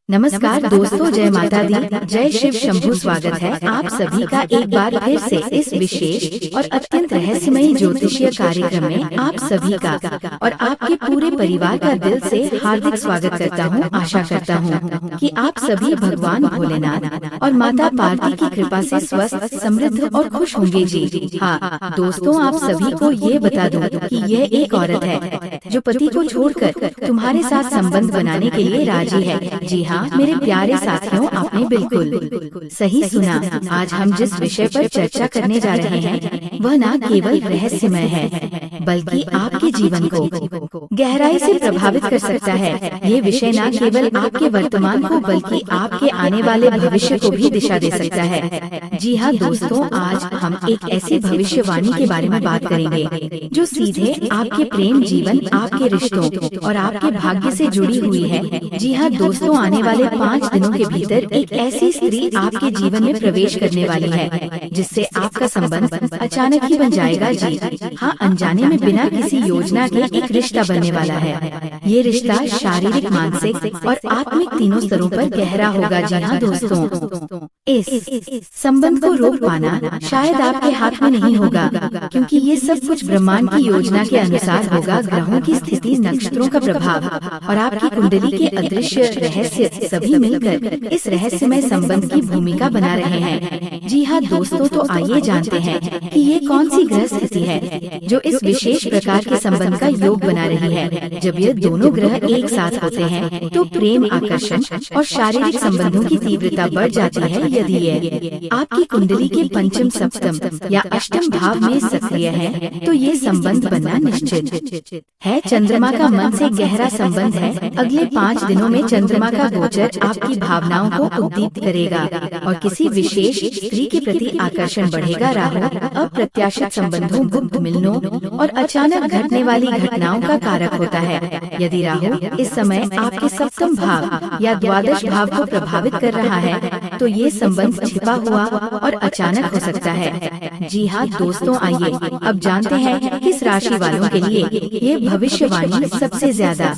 नमस्कार दोस्तों, जय माता दी, जय शिव शंभू। स्वागत है आप सभी का एक बार फिर से इस विशेष और अत्यंत रहस्यमयी ज्योतिषीय कार्यक्रम में आप सभी का और आपके पूरे परिवार का दिल से हार्दिक स्वागत करता हूं। आशा करता हूं कि आप सभी भगवान भोलेनाथ और माता पार्वती की कृपा से स्वस्थ, समृद्ध और खुश होंगे जी। हाँ दोस्तों, आप सभी को ये बता दूं कि यह एक औरत है जो पति को छोड़कर तुम्हारे साथ संबंध बनाने के लिए राजी है। जी हाँ मेरे प्यारे साथियों, आपने बिल्कुल सही सुना। आज हम जिस विषय पर चर्चा करने जा रहे हैं वह न केवल रहस्यमय है बल्कि आपके जीवन को गहराई से प्रभावित कर सकता है। ये विषय न केवल आपके वर्तमान को बल्कि आपके आने वाले भविष्य को भी दिशा दे सकता है। जी हाँ दोस्तों, आज हम एक ऐसी भविष्यवाणी के बारे में बात करेंगे जो सीधे आपके प्रेम जीवन, आपके रिश्तों और आपके भाग्य से जुड़ी हुई है। जी हाँ दोस्तों, आने वाले 5 दिनों के भीतर एक ऐसी स्त्री आपके जीवन में प्रवेश करने वाली है जिससे आपका संबंध अचानक ही बन जाएगा। जी हाँ, अनजाने में बिना किसी योजना के एक रिश्ता बनने वाला है। ये रिश्ता शारीरिक, मानसिक और आत्मिक तीनों स्तरों पर गहरा होगा। जी हाँ दोस्तों, इस संबंध को रोक पाना शायद आपके हाथ में नहीं होगा, क्योंकि ये सब कुछ ब्रह्मांड की योजना के अनुसार होगा। ग्रहों की स्थिति, नक्षत्रों का प्रभाव और आपकी कुंडली के अदृश्य रहस्य सभी मिलकर इस रहस्यमय संबंध की भूमिका बना रहे हैं। जी हाँ दोस्तों, तो आइए जानते हैं कि ये कौन सी ग्रह स्थिति है जो इस विशेष प्रकार के संबंध का योग बना रही है। जब ये दोनों ग्रह एक साथ होते हैं तो प्रेम, आकर्षण और शारीरिक संबंधों की तीव्रता बढ़ जाती है। यदि ये आपकी कुंडली के पंचम, सप्तम या अष्टम भाव में सक्रिय है तो ये संबंध बनना निश्चित है। चंद्रमा का मन से गहरा संबंध है। अगले 5 दिनों में चंद्रमा का गोचर आपकी भावनाओं को उद्दीपित करेगा और किसी विशेष स्त्री के प्रति आकर्षण बढ़ेगा। राहु अप्रत्याशित संबंधों, गुप्त मिलनों और अचानक घटने वाली घटनाओं का कारक होता है। यदि राहु इस समय आपके सप्तम भाव या द्वादश भाव को प्रभावित कर रहा है तो ये संबंध छिपा हुआ और अचानक हो सकता है। जी हाँ दोस्तों, आइए अब जानते हैं किस राशि वालों के लिए ये भविष्यवाणी सबसे ज्यादा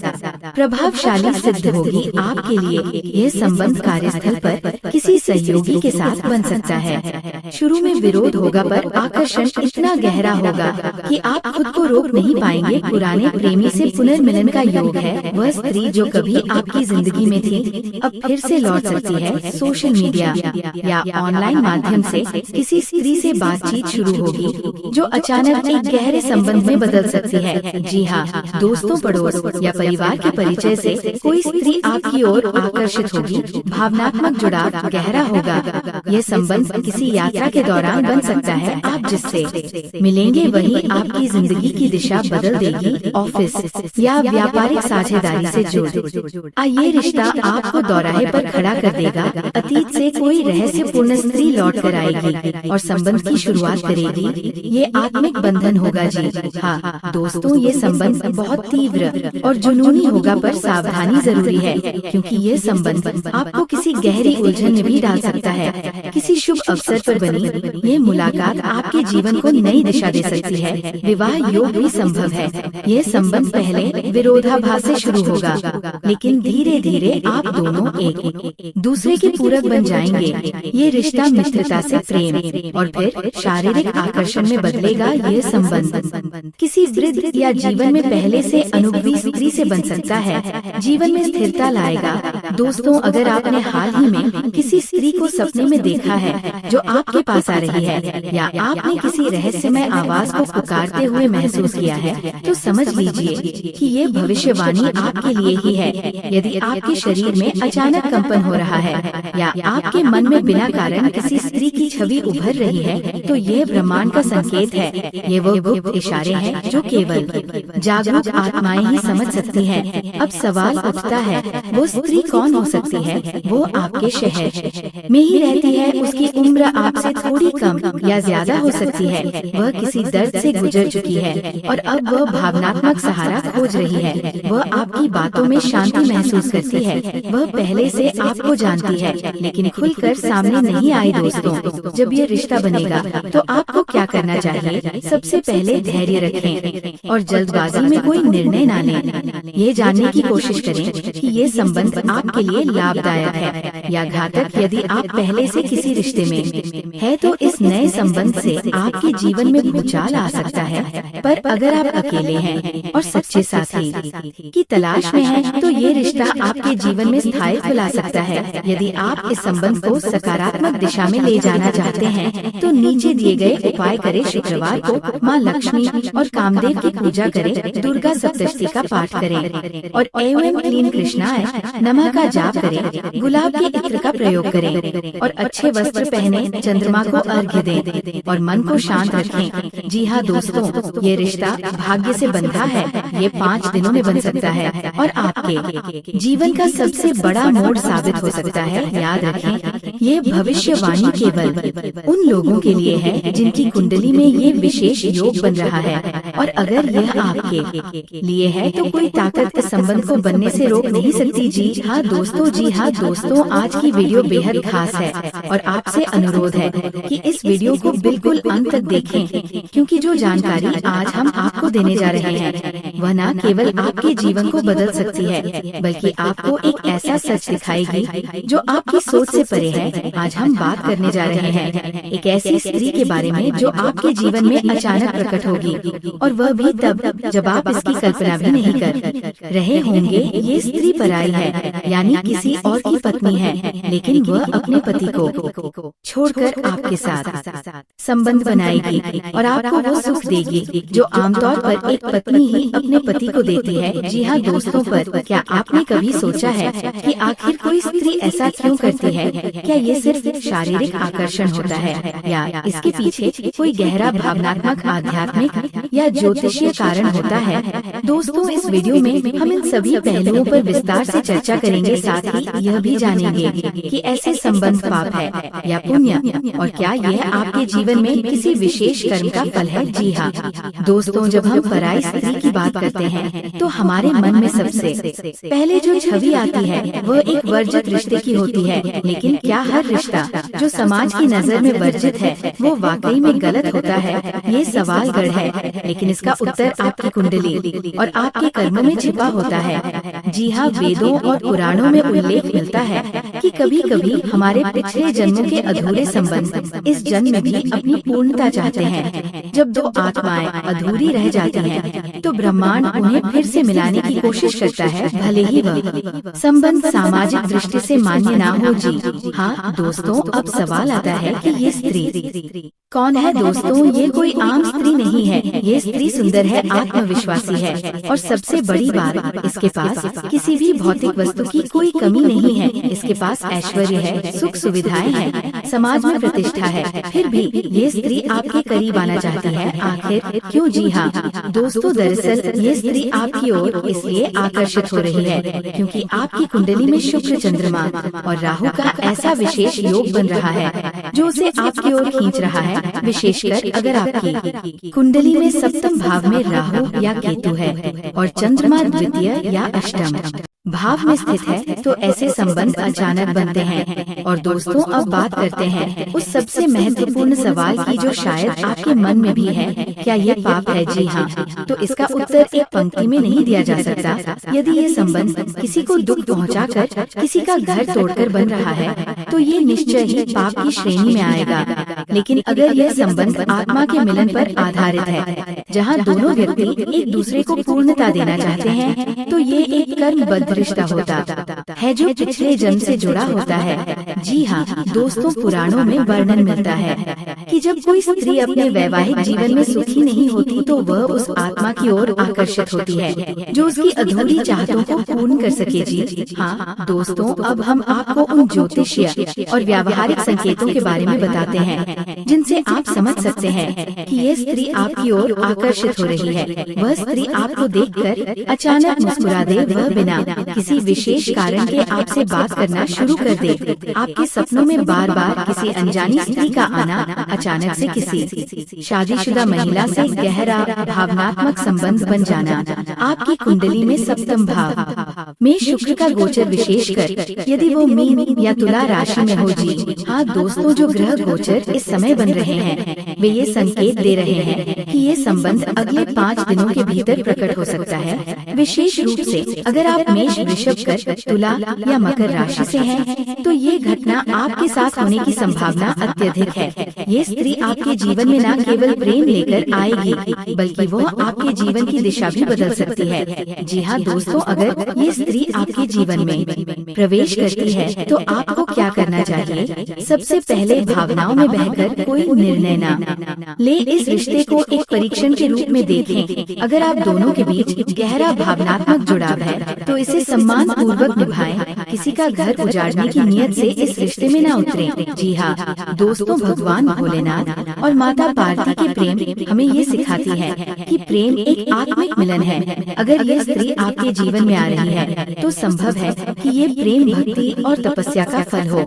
प्रभावशाली सिद्ध होगी। आपके लिए यह संबंध कार्यस्थल पर किसी सहयोगी के साथ बन सकता है। शुरू में विरोध होगा पर आकर्षण इतना गहरा होगा कि आप खुद को रोक नहीं पाएंगे। पुराने प्रेमी से पुनर्मिलन का योग है। वह स्त्री जो कभी आपकी जिंदगी में थी अब फिर से लौट सकती है। सोशल मीडिया या ऑनलाइन माध्यम से किसी स्त्री से बातचीत शुरू होगी जो अचानक एक गहरे संबंध में बदल सकती है। जी हाँ दोस्तों, पड़ोस या परिवार के परिचय से कोई स्त्री आपकी ओर आकर्षित होगी। भावनात्मक जुड़ाव गहरा होगा। यह संबंध किसी यात्रा के दौरान बन सकता है। आप जिससे मिलेंगे वही आपकी जिंदगी की दिशा बदल देगी। ऑफिस या व्यापारिक साझेदारी से जुड़ ये रिश्ता आपको दौराहे पर खड़ा कर देगा। अतीत से कोई रहस्यपूर्ण स्त्री लौट कर आएगी और संबंध की शुरुआत करेगी। ये आत्मिक बंधन होगा। जी हाँ दोस्तों, ये संबंध बहुत तीव्र और जुनूनी होगा पर सावधानी जरूरी है, क्योंकि ये संबंध आपको किसी गहरी उलझन में भी डाल सकता है। किसी शुभ अवसर पर बनी ये मुलाकात आपके जीवन को नई दिशा दे सकती है। विवाह योग भी संभव है। ये संबंध पहले विरोधाभास से शुरू होगा, लेकिन धीरे धीरे आप दोनों एक दूसरे के पूरक बन जाएंगे। ये रिश्ता मित्रता से प्रेम और फिर शारीरिक आकर्षण में बदलेगा। ये संबंध किसी वृद्ध या जीवन में पहले से अनुभवी स्त्री से बन सकता है। जीवन में स्थिरता लाएगा। दोस्तों, अगर आपने हाल ही में किसी स्त्री को सपने में देखा है जो आपके पास आ रही है या आपने किसी रहस्यमय आवाज को पुकारते हुए महसूस किया है तो समझ लीजिए कि ये भविष्यवाणी आपके लिए ही है। यदि आपके शरीर में अचानक कंपन हो रहा है या आपके मन में बिना कारण किसी स्त्री की छवि उभर रही है तो ये ब्रह्मांड का संकेत है। ये वो गुप्त इशारे हैं जो केवल जागरूक आत्माएं ही समझ सकती हैं। अब सवाल उठता है, वो स्त्री कौन हो सकती है? वो आपके शहर में ही रहती है। उसकी उम्र आपसे थोड़ी कम या ज्यादा हो सकती है। वह किसी दर्द से गुजर चुकी है और अब वह भावनात्मक सहारा खोज रही है। वह आपकी बातों में शांति महसूस करती है। वह पहले से आपको जानती है लेकिन खुलकर सामने नहीं आई। दोस्तों, जब ये रिश्ता बनेगा तो आपको क्या करना चाहिए? सबसे पहले धैर्य रखें और जल्दबाजी में कोई निर्णय न लें। ये जानने की कोशिश करें कि ये संबंध आपके लिए लाभदायक है या घातक। यदि आप पहले से किसी रिश्ते में है तो इस नए संबंध से आपके जीवन में भूचाल आ सकता है, पर अगर आप अकेले हैं और सच्चे साथी की तलाश में हैं तो ये रिश्ता आपके जीवन में स्थायित्व ला सकता है। यदि आप इस संबंध को सकारात्मक दिशा में ले जाना चाहते हैं तो नीचे दिए गए उपाय करें। शुक्रवार को माँ लक्ष्मी और कामदेव की पूजा करें, दुर्गा सप्तशती का पाठ करें और एवं क्लीन कृष्णाय नमः का जाप करें। गुलाब के इत्र का प्रयोग करें और अच्छे वस्त्र पहने, चंद्रमा को अर्घ्य दें और मन को शांत रखें। जी हाँ दोस्तों, ये रिश्ता भाग्य से बंधा है। ये 5 दिनों में बन सकता है और आपके जीवन का सबसे बड़ा मोड़ साबित हो सकता है। याद रखें, ये भविष्यवाणी केवल उन लोगों के लिए है जिनकी कुंडली में ये विशेष योग बन रहा है, और अगर यह आपके लिए है तो कोई ताकत इस संबंध को बनने से रोक नहीं सकती। जी हाँ दोस्तों, आज की वीडियो बेहद खास है और आपसे अनुरोध है कि इस वीडियो को बिल्कुल अंत तक देखें, क्योंकि जो जानकारी आज हम आपको देने जा रहे हैं वह न केवल आपके जीवन को बदल सकती है, बल्कि आपको एक ऐसा सच दिखाएगी जो आपकी सोच से परे है। आज हम बात करने जा रहे हैं एक ऐसी स्त्री के बारे में जो आपके जीवन में अचानक प्रकट होगी, और वह भी तब जब आप इसकी कल्पना भी नहीं कर रहे होंगे। ये स्त्री पराई है, यानी किसी और की पत्नी है, लेकिन वह अपने पति को छोड़कर आपके साथ संबंध बनाएगी और आपको वो सुख देगी जो आमतौर पर एक पत्नी ही अपने पति को देती है। जी हाँ दोस्तों, पर क्या आपने कभी सोचा है कि आखिर कोई स्त्री ऐसा क्यों करती है? क्या ये सिर्फ शारीरिक आकर्षण होता है या इसके पीछे कोई गहरा भावनात्मक, आध्यात्मिक या ज्योतिषीय कारण होता है? दोस्तों, इस वीडियो में हम इन सभी पहलुओं पर विस्तार से चर्चा करेंगे। साथ ही यह भी जानेंगे कि ऐसे संबंध पाप है या पुण्य, और क्या यह आपके जीवन में किसी विशेष कर्म का फल है। जी हाँ दोस्तों, जब हम पराई स्त्री की बात करते हैं तो हमारे मन में सबसे पहले जो छवि आती है वह एक वर्जित रिश्ते की होती है। लेकिन क्या हर रिश्ता जो समाज की नजर में वर्जित है वो वाकई में गलत होता है? ये सवाल गढ़ है, लेकिन इसका उत्तर आपकी कुंडली और आपके कर्मों में छिपा होता है। जी हाँ, वेदों और पुराणों में उल्लेख मिलता है कि कभी कभी हमारे पिछले जन्मों के अधूरे संबंध इस जन्म में भी अपनी पूर्णता चाहते हैं। जब 2 आत्माएं अधूरी रह जाती हैं, तो ब्रह्मांड उन्हें फिर से मिलाने की कोशिश करता है, भले ही वह संबंध सामाजिक दृष्टि से मान्य ना हो। जी हाँ दोस्तों, अब सवाल आता है कि ये स्त्री कौन है? दोस्तों, ये कोई आम स्त्री नहीं है। ये स्त्री सुंदर है, आत्मविश्वासी है, और सबसे बड़ी बात, इसके पास किसी भी भौतिक वस्तु की कोई कमी नहीं है। इसके पास ऐश्वर्य है, सुख सुविधाएं हैं, समाज में प्रतिष्ठा है, फिर भी ये स्त्री आपके करीब आना चाहती है। आखिर क्यों? जी हाँ दोस्तों, दरअसल ये स्त्री आपकी ओर इसलिए आकर्षित हो रही है क्योंकि आपकी कुंडली में शुक्र, चंद्रमा और राहु का ऐसा विशेष योग बन रहा है जो उसे आपकी ओर खींच रहा है। विशेषकर अगर आपकी कुंडली में सप्तम भाव में राहु या केतु है और चंद्रमा द्वितीय या अष्टम भाव में स्थित है तो ऐसे संबंध अचानक बनते हैं। और दोस्तों, अब बात करते हैं उस सबसे महत्वपूर्ण सवाल की जो शायद आपके मन में भी है, क्या ये पाप है? जी हाँ, तो इसका उत्तर एक पंक्ति में नहीं दिया जा सकता। यदि ये संबंध किसी को दुख पहुंचाकर, किसी का घर तोड़कर बन रहा है तो ये निश्चय ही पाप की श्रेणी में आएगा। लेकिन अगर यह संबंध आत्मा के मिलन पर आधारित है, जहाँ दोनों व्यक्ति एक दूसरे को पूर्णता देना चाहते हैं, तो ये एक कर्मबद्ध रिश्ता होता है जो पिछले जन्म से जुड़ा होता है। जी हाँ दोस्तों, पुराणों में वर्णन मिलता है कि जब कोई स्त्री अपने वैवाहिक जीवन में सुखी नहीं होती तो वह उस आत्मा की ओर आकर्षित होती है जो उसकी अधूरी चाहतों को पूर्ण कर सके। जी हाँ दोस्तों, अब हम आपको उन ज्योतिषीय और व्यावहारिक संकेतों के बारे में बताते हैं जिनसे आप समझ सकते हैं कि ये स्त्री आपकी ओर आकर्षित हो रही है। वह स्त्री आपको देखकर अचानक मुस्कुरा दे, वह बिना किसी विशेष कारण के आपसे बात करना शुरू कर दे। आपके सपनों में बार बार किसी अनजानी स्त्री का आना, अचानक से किसी शादीशुदा महिला से गहरा भावनात्मक संबंध बन जाना। आपकी कुंडली में सप्तम भाव में शुक्र का गोचर, विशेषकर यदि वो मीन या तुला राशि में हो। जी हाँ दोस्तों, जो ग्रह गोचर इस समय बन रहे हैं वे ये संकेत दे रहे हैं कि ये संबंध अगले 5 दिनों के भीतर प्रकट हो सकता है। विशेष रूप से अगर आप मेष, वृषभ, कर्क, तुला या मकर राशि से हैं, तो ये घटना आपके साथ होने की संभावना अत्यधिक है। ये स्त्री आपके जीवन में न केवल प्रेम लेकर आएगी, बल्कि वो आपके जीवन की दिशा भी बदल सकती है। जी हाँ दोस्तों, अगर ये स्त्री आपके जीवन में प्रवेश करती है तो आपको क्या करना चाहिए? सबसे पहले भावनाओं में बहकर कोई निर्णय न ले, इस रिश्ते को एक परीक्षण के रूप में देखें। अगर आप दोनों के बीच गहरा भावनात्मक जुड़ाव है तो इसे सम्मान पूर्वक निभाएं। किसी का घर उजाड़ने की नियत से इस रिश्ते में न उतरें। जी हाँ दोस्तों, भगवान भोलेनाथ और माता पार्वती के प्रेम हमें ये सिखाती है कि प्रेम एक आत्मिक मिलन है। अगर ये स्त्री आपके जीवन में आ रही है तो संभव है कि ये प्रेम भक्ति और तपस्या का फल हो,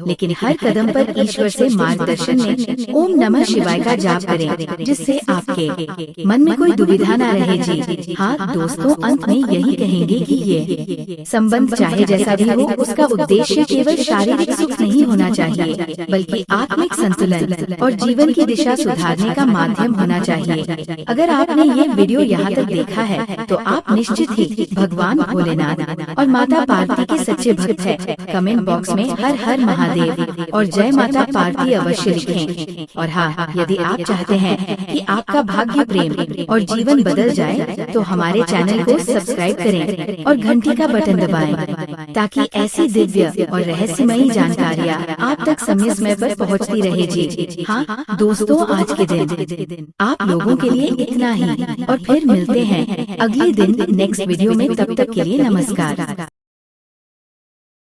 लेकिन हर कदम पर ईश्वर से मार्गदर्शन में ओम नमः शिवाय का जाप करें, जिससे आपके मन में कोई दुविधा न रहे। जी हाँ दोस्तों, अंत में यही कहेंगे कि ये संबंध चाहे जैसा भी हो, उसका उद्देश्य केवल शारीरिक सुख नहीं होना चाहिए, बल्कि आत्मिक संतुलन और जीवन की दिशा सुधारने का माध्यम होना चाहिए। अगर आपने ये वीडियो यहाँ तक देखा है तो आप निश्चित ही भगवान भोलेनाथ और माता पार्वती के सच्चे भक्त हैं। कमेंट बॉक्स में हर हर महादेव और जय माता पार्वती अवश्य लिखें। और हाँ, यदि आप चाहते हैं कि आपका भाग्य, प्रेम और जीवन बदल जाए तो हमारे चैनल को सब्सक्राइब करें और घंटी का बटन दबाएं, ताकि ऐसी दिव्य और रहस्यमयी जानकारियाँ आप तक समय पर पहुँचती रहे। जी हाँ दोस्तों, आज के दिन आप लोगों के लिए इतना ही, और फिर मिलते हैं अगले दिन नेक्स्ट वीडियो में। तब तक के लिए नमस्कार।